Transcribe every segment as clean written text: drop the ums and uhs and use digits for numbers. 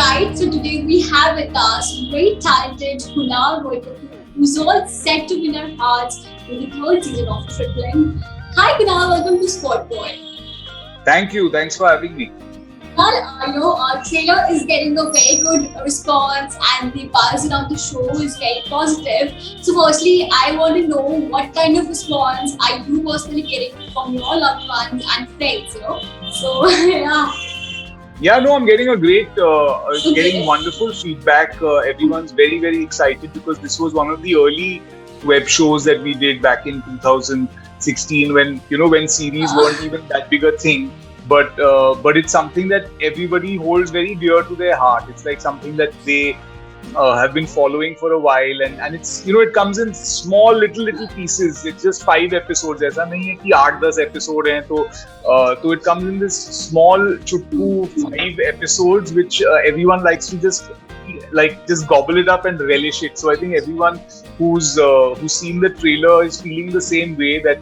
Right, so today we have with us very talented Kunaal Roy Kapur, who's all set to win our hearts in the third season of Tripling. Hi Kunaal, welcome to SpotboyE. Thank you. Thanks for having me. Kunaal, our trailer is getting a very good response and the buzz around the show is very positive. So firstly, I want to know what kind of response are you personally getting from your loved ones and friends. So, yeah. Yeah, no, I'm getting Okay. getting wonderful feedback. Everyone's very, very excited because this was one of the early web shows that we did back in 2016 when series weren't even that big a thing. But it's something that everybody holds very dear to their heart. It's like something that they have been following for a while, and it's it comes in small little pieces. It's just 5 episodes. ऐसा नहीं है कि 8-10 episode हैं तो it comes in this small chutku 5 episodes which everyone likes to just gobble it up and relish it. So I think everyone who's seen the trailer is feeling the same way, that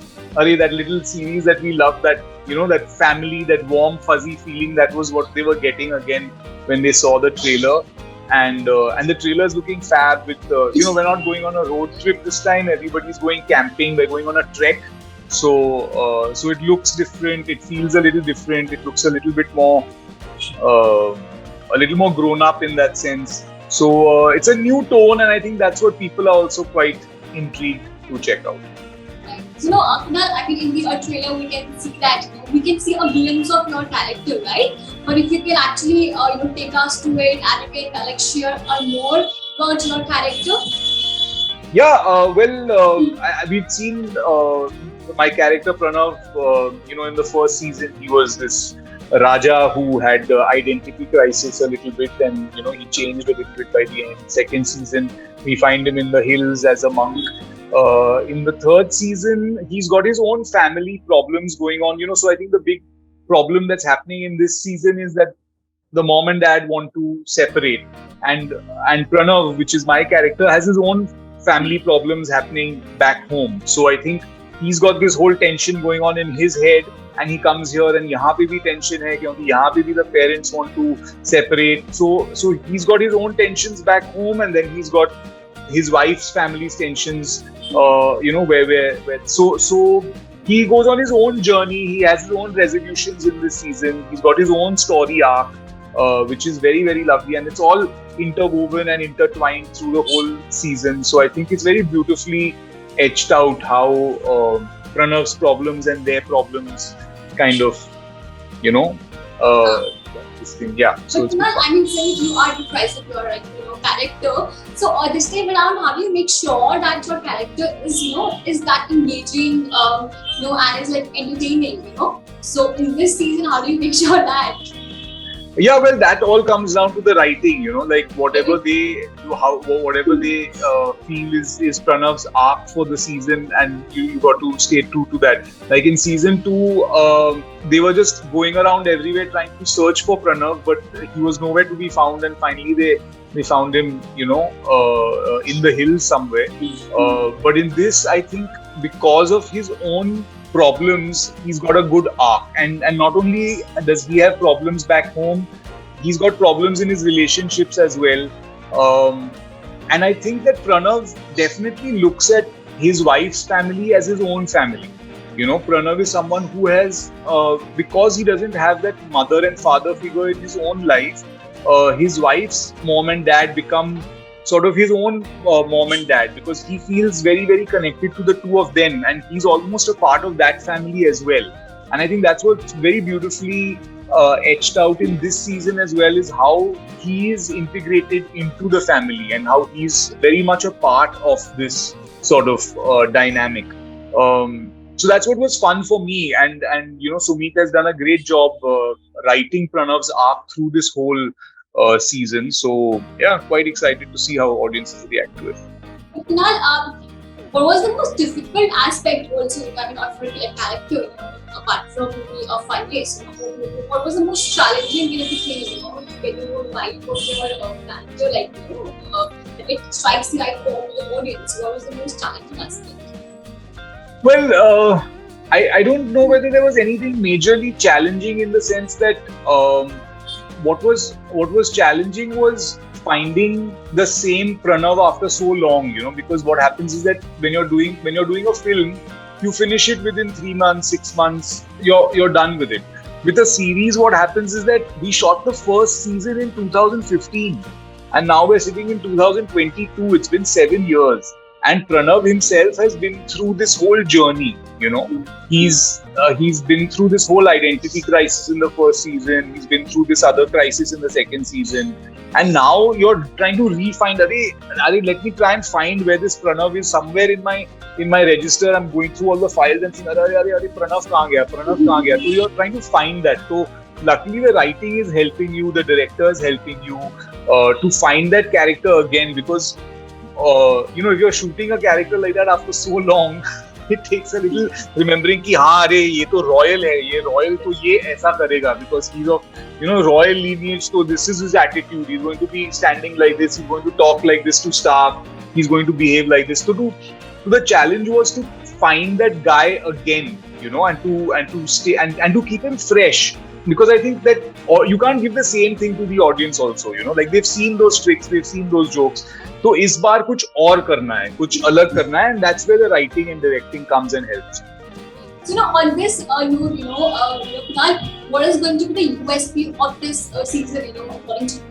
little series that we love, that that family, that warm fuzzy feeling, that was what they were getting again when they saw the trailer. And the trailer is looking fab with we're not going on a road trip this time. Everybody's going camping. We're going on a trek. So it looks different. It feels a little different. It looks a little bit more grown up in that sense. So it's a new tone, and I think that's what people are also quite intrigued to check out. So, Kunaal, I mean, in the trailer, we can see we can see a glimpse of your character, right? But if you can actually, take us to it and you can share more about your character. Yeah, we've seen my character Pranav. In the first season, he was this Raja who had identity crisis a little bit, and he changed a little bit by the end. Second season, we find him in the hills as a monk. In the third season, he's got his own family problems going on. So I think the big problem that's happening in this season is that the mom and dad want to separate, and Pranav, which is my character, has his own family problems happening back home. So I think he's got this whole tension going on in his head, and he comes here, and यहाँ पे भी tension है क्योंकि यहाँ पे भी the parents want to separate. So he's got his own tensions back home, and then he's got his wife's family's tensions. So he goes on his own journey. He has his own resolutions in this season. He's got his own story arc, which is very, very lovely, and it's all interwoven and intertwined through the whole season. So I think it's very beautifully etched out how Pranav's problems and their problems kind of, this thing. Yeah. So but Kunaal, I mean, since you are reprising your character, so this time around, how do you make sure that your character is that engaging, and is entertaining, So in this season, how do you make sure that? Yeah, well, that all comes down to the writing, whatever they do, whatever they feel is Pranav's arc for the season, and you got to stay true to that. Like in season 2, they were just going around everywhere trying to search for Pranav, but he was nowhere to be found, and finally they found him, in the hills somewhere. But in this, I think because of his own problems, he's got a good arc, and not only does he have problems back home, he's got problems in his relationships as well. And I think that Pranav definitely looks at his wife's family as his own family. Pranav is someone who has, because he doesn't have that mother and father figure in his own life, his wife's mom and dad become sort of his own mom and dad, because he feels very, very connected to the two of them, and he's almost a part of that family as well. And I think that's what's very beautifully etched out in this season as well, is how he is integrated into the family and how he's very much a part of this sort of dynamic. So that's what was fun for me, and Sumit has done a great job writing Pranav's arc through this whole season. So yeah, quite excited to see how audiences react to it. Kunaal, what was the most difficult aspect also, of a character, apart from a fun days? What was the most challenging thing, getting your vibe of your character, it strikes the right form with the audience? What was the most challenging aspect? Well, I don't know whether there was anything majorly challenging, in the sense that what was challenging was finding the same Pranav after so long, because what happens is that when you're doing a film, you finish it within 3 months, 6 months, you're done with it. With a series, what happens is that we shot the first season in 2015 and now we're sitting in 2022. It's been 7 years. And Pranav himself has been through this whole journey, He's been through this whole identity crisis in the first season. He's been through this other crisis in the second season. And now you're trying to refine, let me try and find where this Pranav is. Somewhere in my register, I'm going through all the files and saying, Pranav kahan gaya? So you're trying to find that. So luckily the writing is helping you, the director is helping you to find that character again, because if you're shooting a character like that after so long, it takes a little remembering कि हाँ अरे ये तो royal है, ये royal तो ये ऐसा करेगा, because he's of royal lineage, so this is his attitude. He's going to be standing like this. He's going to talk like this to staff. He's going to behave like this. So the challenge was to find that guy again, and to stay and to keep him fresh. Because I think that you can't give the same thing to the audience also, like they've seen those tricks, they've seen those jokes. तो इस बार कुछ और करना है, कुछ अलग करना है, and that's where the writing and directing comes and helps. So on this note, Kunaal, what is going to be the USP of this season, according to you?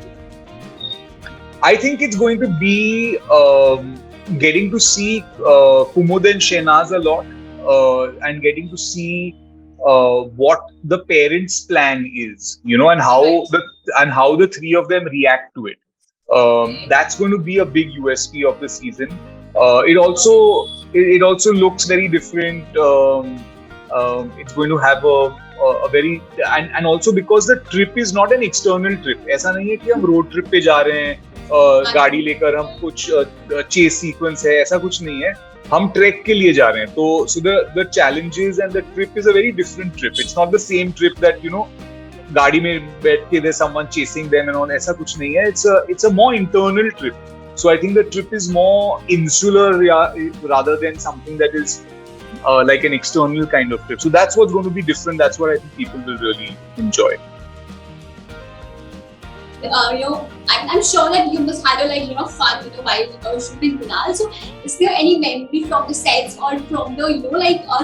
I think it's going to be getting to see Kumud and Shehnaz a lot, and getting to see what the parents' plan is, and how the three of them react to it. That's going to be a big USP of the season. It also looks very different. It's going to have a very and also because the trip is not an external trip. ऐसा नहीं है कि हम road trip पे जा रहे हैं, गाड़ी लेकर हम कुछ chase sequence है, ऐसा कुछ नहीं है. हम ट्रैक के लिए जा रहे हैं. तो so the challenges and the trip is a very different trip. It's not the same trip that गाड़ी में बैठ के there's someone chasing them and all, ऐसा कुछ नहीं है. It's a more internal trip. So I think the trip is more insular rather than something that is like an external kind of trip. So that's what's going to be different. That's what I think people will really enjoy. I'm sure that you must have fun while shooting Kunaal. So is there any memory from the sets or from the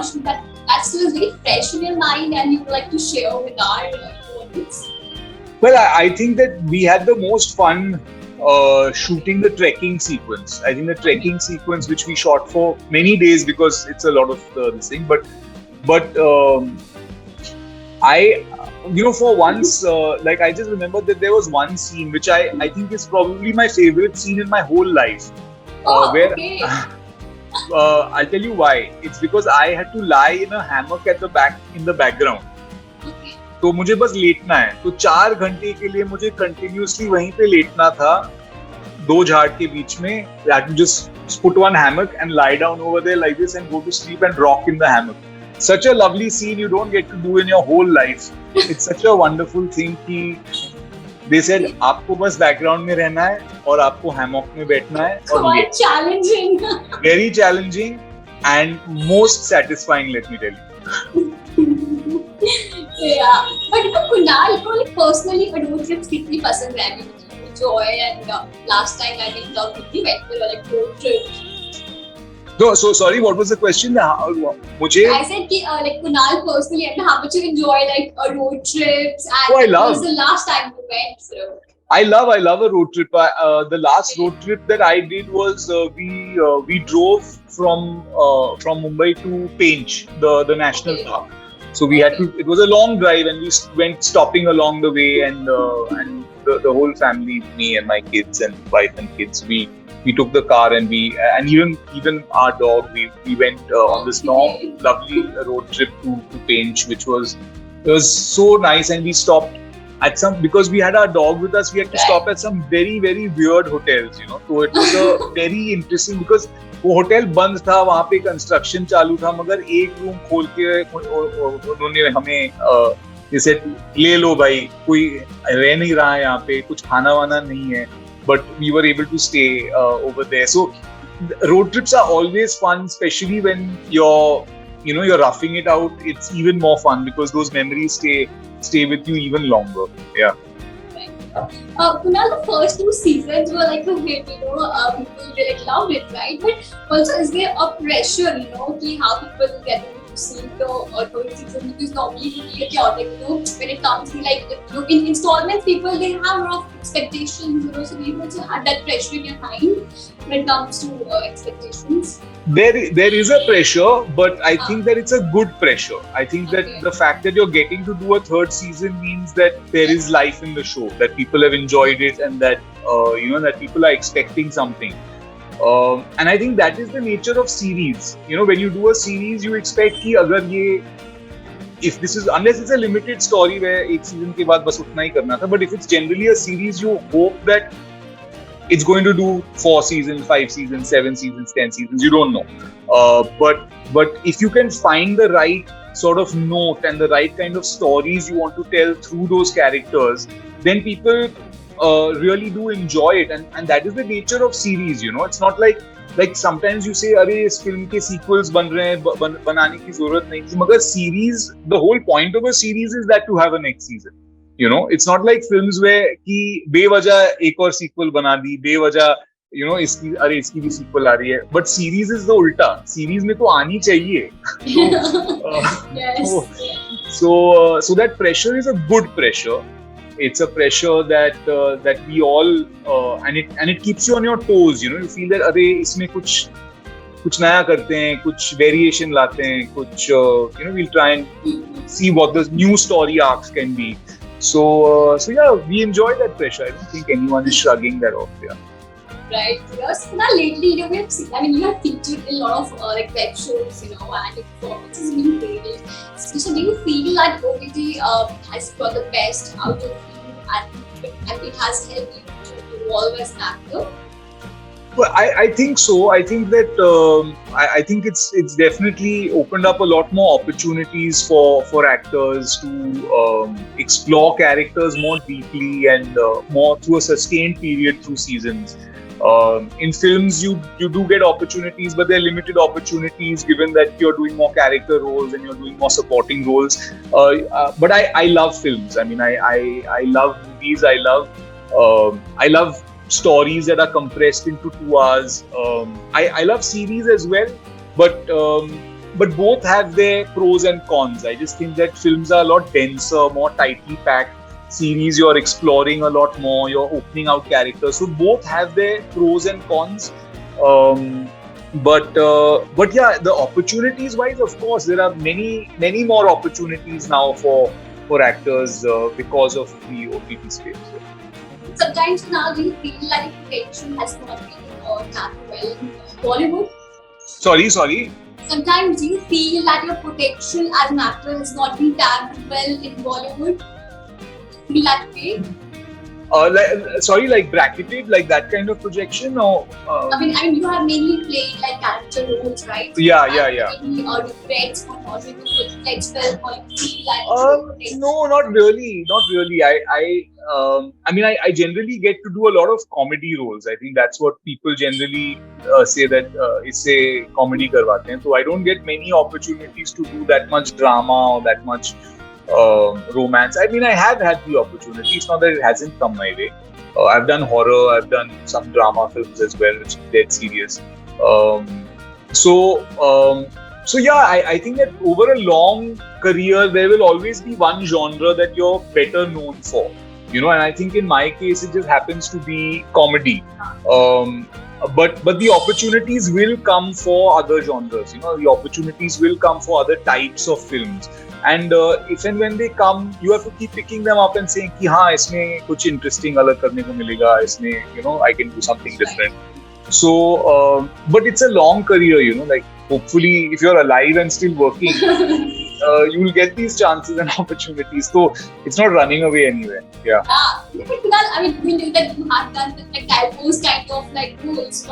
shoot that still is very fresh in your mind and you would like to share with our audience? Well, I think that we had the most fun shooting the trekking sequence. I think the trekking sequence, which we shot for many days because it's a lot of this thing, but I for once, I just remember that there was one scene which I think is probably my favorite scene in my whole life. Where okay. I'll tell you why. It's because I had to lie in a hammock at the back in the background. Okay. तो मुझे बस लेटना है. तो 4 घंटे के लिए मुझे कंटिन्यूसली वहीं पे लेटना था, 2 झाड़ के बीच में. I had to just put one hammock and lie down over there like this and go to sleep and rock in the hammock. Such a lovely scene you don't get to do in your whole life. It's such a wonderful thing कि they said आपको बस background में रहना है और आपको hammock में बैठना है और quite challenging. Very challenging and most satisfying, let me tell you. Yeah, but Kunaal को personally road trips कितनी पसंद है? Joy and last time I think we went for road trip. No, so sorry, what was the question? मुझे I said कि Kunaal personally and how much you enjoy road trips and I love. When was the last time you went through? I love a road trip. The last road trip that I did was we drove from Mumbai to Pench, the national park. So we had to. It was a long drive, and we went stopping along the way, and the whole family, me and my kids and wife and kids, we took the car and even our dog, we went on this long, lovely road trip to Pench, which was so nice, and we stopped at because we had our dog with us, we had to stop at some very, very weird hotels, So it was a very interesting because वो hotel बंद था, वहाँ पे construction चालू था, मगर एक room खोल के उन्होंने हमें जैसे ले लो भाई, कोई रह नहीं रहा है यहाँ पे, कुछ खाना वाना नहीं है, but we were able to stay over there. So road trips are always fun, especially when you're roughing it out. It's even more fun because those memories stay with you even longer. Yeah. Kunal, the first two seasons were like a hit, people they like loved it, right? But also, is there a pressure, ki how people will get to see the third season? Because normally we get chaotic, when it comes to like, in installments, people they have a lot of expectations, so we also have that pressure in your mind when it comes to expectations. There is a pressure, but I think that it's a good pressure. I think that the fact that you're getting to do a third season means that there is life in the show, that people have enjoyed it, and that that people are expecting something. And I think that is the nature of series. When you do a series, you expect कि अगर ये, if this is, unless it's a limited story where एक season के बाद बस उतना ही करना था, but if it's generally a series, you hope that it's going to do 4 seasons, 5 seasons, 7 seasons, 10 seasons. You don't know. But if you can find the right sort of note and the right kind of stories you want to tell through those characters, then people really do enjoy it. And that is the nature of series. It's not like sometimes you say, "अरे इस film के sequels बन रहे हैं, बनाने की जरूरत नहीं थी." मगर series, the whole point of a series is that to have a next season. It's not like films where कि बेवजह एक और sequel बना दी, बेवजह इसकी भी sequel आ रही है. But series is the उल्टा. Series में तो आनी चाहिए. Yes. So that pressure is a good pressure. It's a pressure that we all and it keeps you on your toes. You feel that अरे इसमें कुछ नया करते हैं, कुछ variation लाते हैं, कुछ we'll try and see what the new story arcs can be. So yeah, we enjoy that pressure. I don't think anyone is shrugging that off. Yeah. Right. Yes. Now lately, we have seen, you have featured in a lot of like web shows, and your performances have been great. So do you feel that OTT has got the best out of you, and it has helped you to evolve as an actor? Well, I think so. I think that I think it's definitely opened up a lot more opportunities for actors to explore characters more deeply and more through a sustained period through seasons. In films, you do get opportunities, but they're limited opportunities given that you're doing more character roles and you're doing more supporting roles. But I love films. I mean, I love movies. I love stories that are compressed into 2 hours. I love series as well, but both have their pros and cons. I just think that films are a lot denser, more tightly packed. Series, you're exploring a lot more, you're opening out characters. So both have their pros and cons. But yeah, the opportunities wise, of course, there are many more opportunities now for actors because of the OTT space. Sometimes now, do you feel like potential has not been tapped well in Bollywood? Sorry. Sometimes do you feel that your potential as an actor has not been tapped well in Bollywood? Feel that way? Like bracketed, like that kind of projection, or? I mean, you have mainly played like character roles, right? Yeah. Maybe regrets for not being reflects well, or you feel like no, not really. I generally get to do a lot of comedy roles. I think that's what people generally say that isse comedy karwate hain. So I don't get many opportunities to do that much drama or that much romance. I mean, I have had the opportunity. It's not that it hasn't come my way. I've done horror. I've done some drama films as well, which is dead serious. So yeah, I think that over a long career, there will always be one genre that you're better known for. And I think in my case, it just happens to be comedy. But the opportunities will come for other genres. The opportunities will come for other types of films. And if and when they come, you have to keep picking them up and saying कि हाँ इसमें कुछ interesting अलग करने को मिलेगा, इसमें I can do something different. So but it's a long career, like hopefully if you're alive and still working, you will get these chances and opportunities. So it's not running away anywhere. Yeah. But Kunal, I mean, we knew that you have done like those kind of like roles,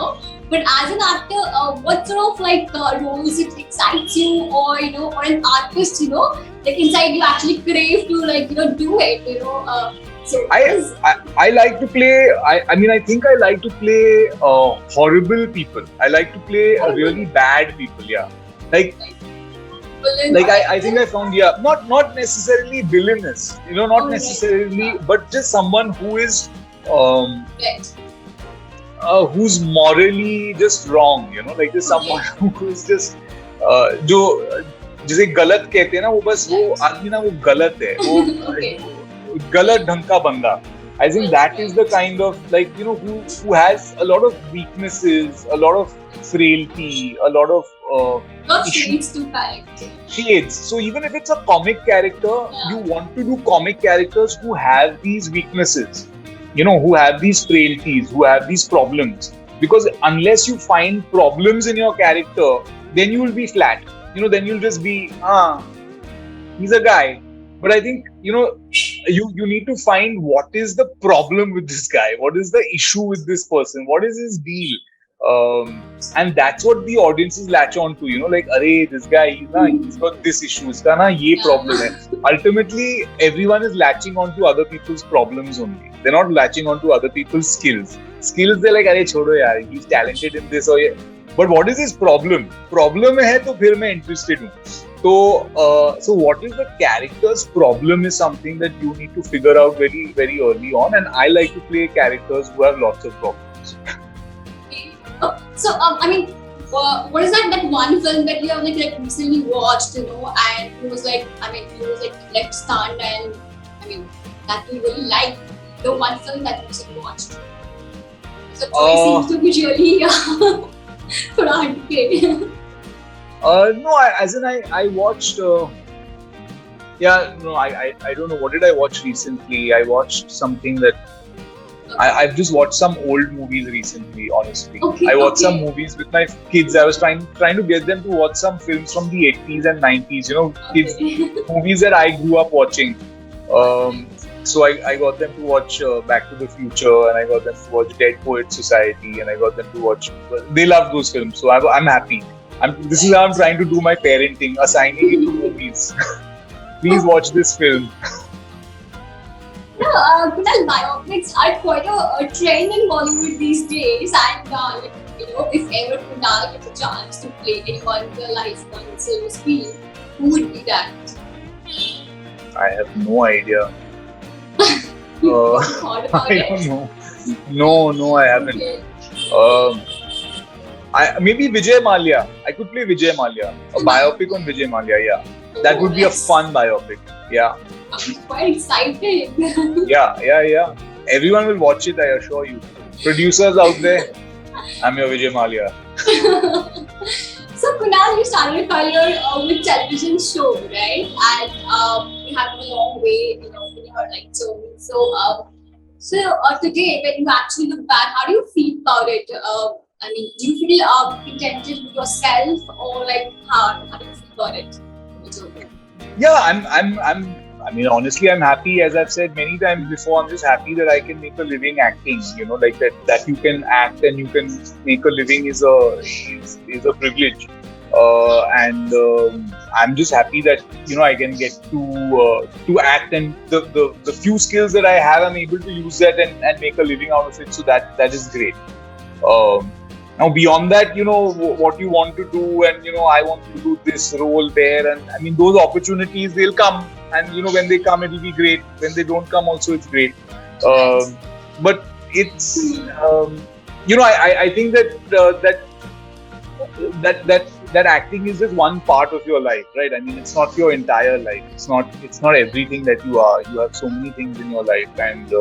But as an actor, what sort of like roles it excites you, or or an artist, like inside you actually crave to like do it, So I like to play. I think I like to play horrible people. I like to play really bad people. Yeah, like villain. Like I think I found, yeah, not necessarily villainous, not Alright. necessarily, but just someone who is um Right. who's morally just wrong, like just someone who is just जो जिसे गलत कहते हैं ना, वो बस वो आदमी ना वो गलत है, वो Okay. गलत ढंग का बंदा. I think that is the kind of, like, who has a lot of weaknesses, a lot of frailty, a lot of Not issues. shades to character. Shades. So even if it's a comic character, you want to do comic characters who have these weaknesses, who have these frailties, who have these problems. Because unless you find problems in your character, then you will be flat. Then you'll just be, he's a guy. But I think, you need to find what is the problem with this guy, what is the issue with this person, what is his deal. And that's what the audiences latch on to, like, arey, this guy, he's got this issue, iska na ye problem hai. Ultimately, everyone is latching on to other people's problems only. They're not latching on to other people's skills. Skills, they're like, arey, chodo yaar, he's talented in this or yeah. But what is his problem? Problem hai to phir main interested hu. So what is the character's problem is something that you need to figure out very, very early on. And I like to play characters who have lots of problems. So, I mean, what is that one film that you have like recently watched, and it was like, left stunned, and I mean, that you really like, the one film that you recently watched. So, choice seems to be really थोड़ा हटके. No, I watched. I don't know. What did I watch recently? I watched something that. I've just watched some old movies recently, honestly. Okay, I watched some okay. movies with my kids. I was trying to get them to watch some films from the 80s and 90s, kids movies that I grew up watching. So I got them to watch Back to the Future, and I got them to watch Dead Poets Society, and I got them to watch. They love those films, so I'm happy. This is how I'm trying to do my parenting, assigning it to movies. Please watch this film. Kunaal, biopics are quite a trend in Bollywood these days, and if ever Kunaal gets a chance to play anyone in their life on the silver screen, who would be that? I have no idea. Thought about I it? don't know. No, I haven't. Okay. Maybe Vijay Mallya. I could play Vijay Mallya. A biopic on Vijay Mallya, yeah. That would be a fun biopic. Yeah. I'm quite excited. Yeah. Everyone will watch it, I assure you. Producers out there, I'm your Vijay Mallya. So Kunaal, you started your career with television show, right? And you have come a long way, in your journey. So today, when you actually look back, how do you feel about it? I mean, do you feel contented with yourself, or like how do you feel about it? Yeah, honestly, I'm happy. As I've said many times before, I'm just happy that I can make a living acting. Like that you can act and you can make a living is a privilege. And I'm just happy that I can get to act, and the few skills that I have, I'm able to use that and make a living out of it. So that is great. Now beyond that, what you want to do, and I want to do this role there, and I mean those opportunities, they'll come, and when they come, it'll be great. When they don't come, also it's great. But it's I think that acting is just one part of your life, right? I mean, it's not your entire life. It's not everything that you are. You have so many things in your life, and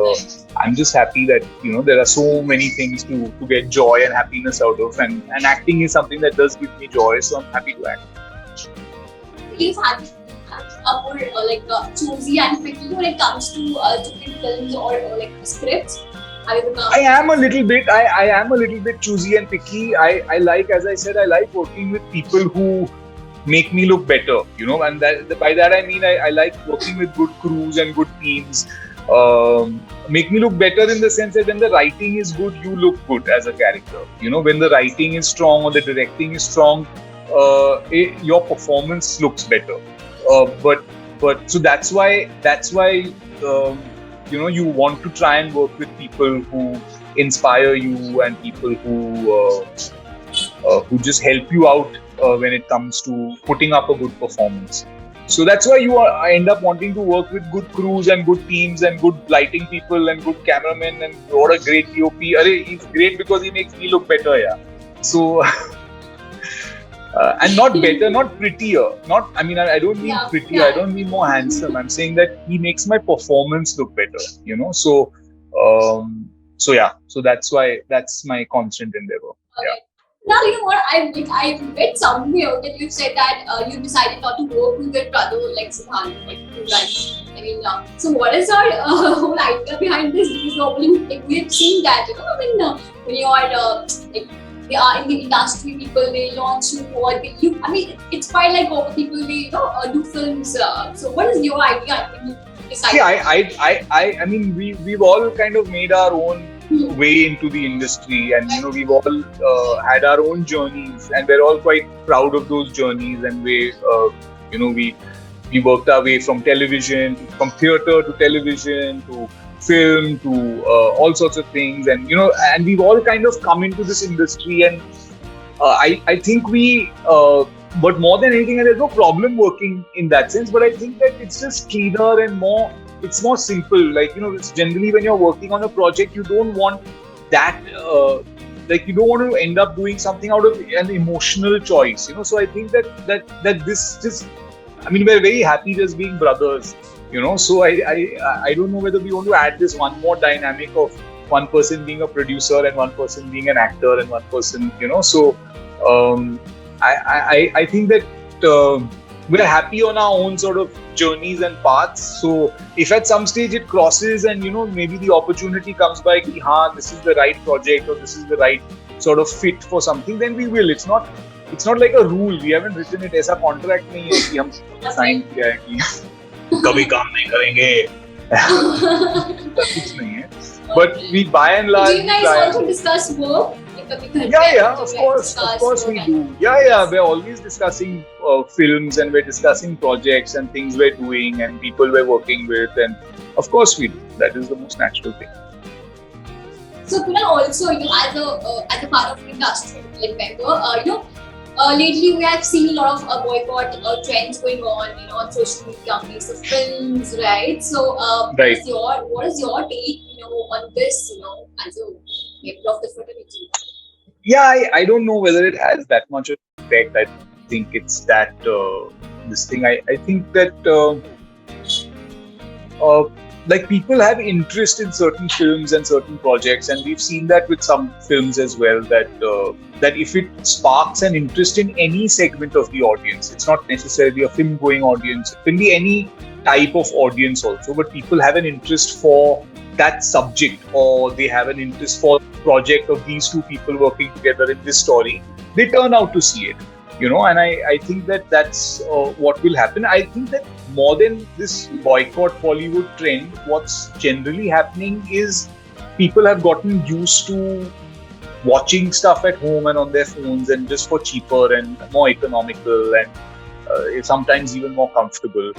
I'm just happy that there are so many things to get joy and happiness out of, and acting is something that does give me joy. So I'm happy to act. You've had more choosy and picky when it comes to different films or scripts. I am a little bit choosy and picky. I like, as I said, I like working with people who make me look better, and by that I mean I like working with good crews and good teams. Make me look better in the sense that when the writing is good, you look good as a character. When the writing is strong or the directing is strong, your performance looks better. But so that's why. You want to try and work with people who inspire you and people who just help you out when it comes to putting up a good performance. So that's why end up wanting to work with good crews and good teams and good lighting people and good cameramen, and what a great DOP. He's great because he makes me look better, yeah. So, and not better, not prettier. I don't mean prettier. I don't mean more handsome. I'm saying that he makes my performance look better, So, so that's why that's my constant endeavor. Okay. Yeah. Now, you know what? I read somewhere that you said that you decided not to work with your brother, like Siddharth, like you guys. So what is your whole idea behind this? Because normally, like, we have seen that, when you are they are in the industry, people they launch you or it's quite like people they do films. So what is your idea when you decide? Yeah, we've all kind of made our own way into the industry, and we've all had our own journeys, and we're all quite proud of those journeys. And we worked our way from television, from theatre to television to film to all sorts of things, and and we've all kind of come into this industry, and I think but more than anything, and there's no problem working in that sense, but I think that it's just cleaner and it's more simple. Like, it's generally when you're working on a project, you don't want that, you don't want to end up doing something out of an emotional choice, So I think that this just, we're very happy just being brothers, So I don't know whether we want to add this one more dynamic of one person being a producer and one person being an actor and one person, So I think that we're happy on our own sort of journeys and paths. So if at some stage it crosses and maybe the opportunity comes by, this is the right project or this is the right sort of fit for something, then we will. It's not like a rule. We haven't written it. ऐसा contract नहीं है कि हम sign किया है कि कभी काम नहीं करेंगे. कुछ नहीं है. But we by and large. Do you guys also discuss work? Yeah, of course we do. Yeah, we're always discussing films, and we're discussing projects and things we're doing and people we're working with, and of course we do. That is the most natural thing. So Kunaal, also as a part of the industry, like member, lately we have seen a lot of boycott trends going on social media based of films, right? So right. What is your take, on this, as a member of the fraternity? Yeah, I don't know whether it has that much effect. I think it's that this thing. I think that like people have interest in certain films and certain projects, and we've seen that with some films as well. That if it sparks an interest in any segment of the audience, it's not necessarily a film-going audience. It can be any type of audience also, but people have an interest for that subject, or they have an interest for the project of these two people working together in this story, they turn out to see it, and I think that that's what will happen. I think that more than this boycott Bollywood trend, what's generally happening is people have gotten used to watching stuff at home and on their phones, and just for cheaper and more economical and sometimes even more comfortable.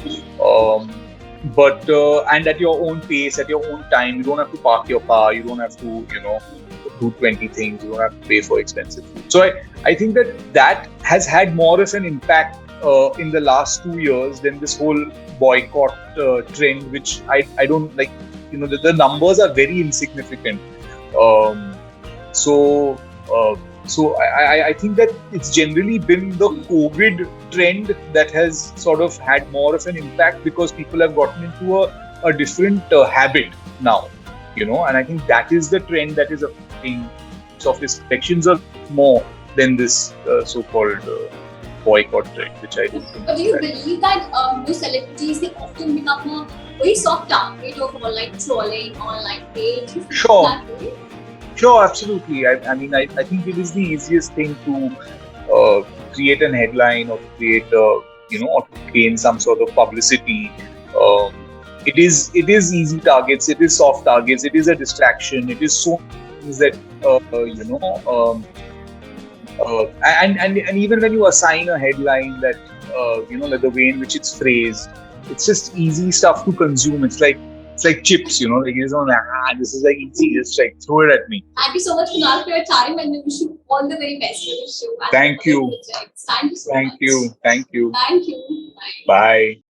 But and at your own pace, at your own time. You don't have to park your car. You don't have to, do 20 things. You don't have to pay for expensive food. So I think that has had more of an impact in the last 2 years than this whole boycott trend, which I don't like. The numbers are very insignificant. So I think that it's generally been the COVID trend that has sort of had more of an impact, because people have gotten into a different habit now, and I think that is the trend that is affecting of these elections are more than this so-called boycott trend, which I don't think. But do you believe that most celebrities, they often become a very soft target of online trolling, online hate? Sure, absolutely. I think it is the easiest thing to create an headline or to create or to gain some sort of publicity. It is easy targets. It is soft targets. It is a distraction. It is so things that and even when you assign a headline that like the way in which it's phrased, it's just easy stuff to consume. It's like chips, like this is like easy, just like throw it at me. Thank you so much, Kunaal, for your time, and we wish you all all the very best for the show. And Thank for the you. projects. Thank you so Thank much. you. Thank you. Thank you. Bye. Bye.